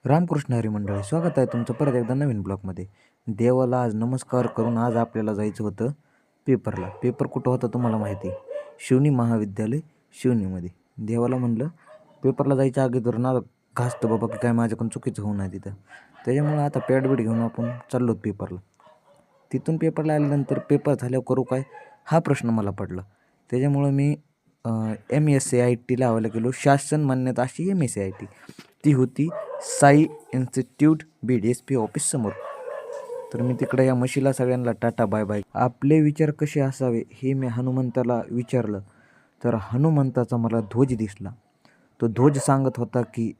रामकृष्ण हरी मंडळी, स्वागत आहे तुमचं परत एकदा नवीन ब्लॉगमध्ये. देवाला आज नमस्कार करून आज आपल्याला जायचं होतं पेपरला. पेपर कुठं होता तुम्हाला माहिती? शिवनी महाविद्यालय शिवनीमध्ये. देवाला म्हणलं पेपरला जायच्या अगोदर ना घासतं बाबा की काय माझ्याकडून चुकीचं होऊ नये तिथं. त्याच्यामुळं आता पॅडबीड घेऊन आपण चाललो पेपरला. तिथून पेपरला आल्यानंतर पेपर झाल्यावर करू काय हा प्रश्न मला पडला. त्याच्यामुळं मी MSCIT लावायला गेलो. शासन मान्यता अशी MSCIT ती होती Sai institute Beed SP office समोर. तर मी तिकडे या म्हशीला सगळ्यांना टाटा बाय बाय. आपले विचार कसे असावे हे मी हनुमंताला विचारलं तर हनुमंताचा मला ध्वज दिसला. तो ध्वज सांगत होता की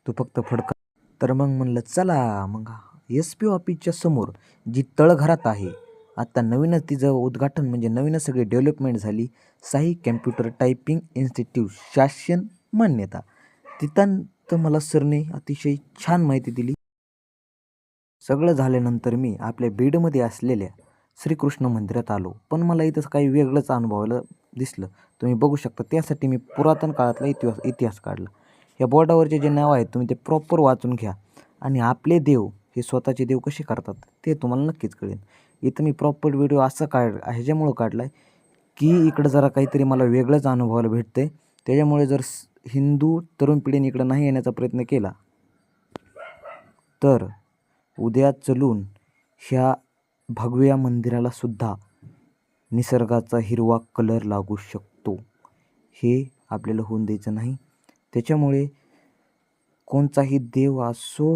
तू फक्त फडका. तर मग म्हणलं चला मग SP ऑफिसच्या समोर जी तळघरात आहे आता नवीनच तिचं उद्घाटन म्हणजे नवीनच सगळी डेव्हलपमेंट झाली. साई कॅम्प्युटर टायपिंग इन्स्टिट्यूट शासन मान्यता. तिथं तर मला सरने अतिशय छान माहिती दिली. सगळं झाल्यानंतर मी आपल्या बीडमध्ये असलेल्या श्रीकृष्ण मंदिरात आलो. पण मला इथं काही वेगळंच अनुभवायला दिसलं. तुम्ही बघू शकता. त्यासाठी मी पुरातन काळातला इतिहास काढला. या बोर्डावरचे जे नाव आहेत तुम्ही ते प्रॉपर वाचून घ्या आणि आपले देव हे स्वतःचे देव कसे करतात ते तुम्हाला नक्कीच कळेल. इथं मी प्रॉपर व्हिडिओ असा ह्याच्यामुळं काढला आहे की इकडं जरा काहीतरी मला वेगळंच अनुभवायला भेटतं आहे. त्याच्यामुळे जर हिंदू तरुण पिढीने इकडं नाही येण्याचा प्रयत्न केला तर उद्या चलून ह्या भगव्या मंदिराला सुद्धा निसर्गाचा हिरवा कलर लागू शकतो. हे आपल्याला होऊन द्यायचं नाही. त्याच्यामुळे कोणताही देव असो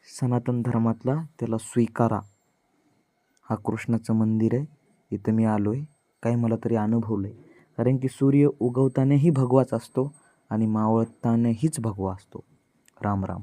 सनातन धर्मातला त्याला स्वीकारा. हा कृष्णाचं मंदिर आहे. इथं मी आलो आहे. काही मला तरी अनुभवलं आहे. कारण की सूर्य उगवतानाही भगवाच असतो आणि मावळतानाहीच भगवा असतो. राम राम.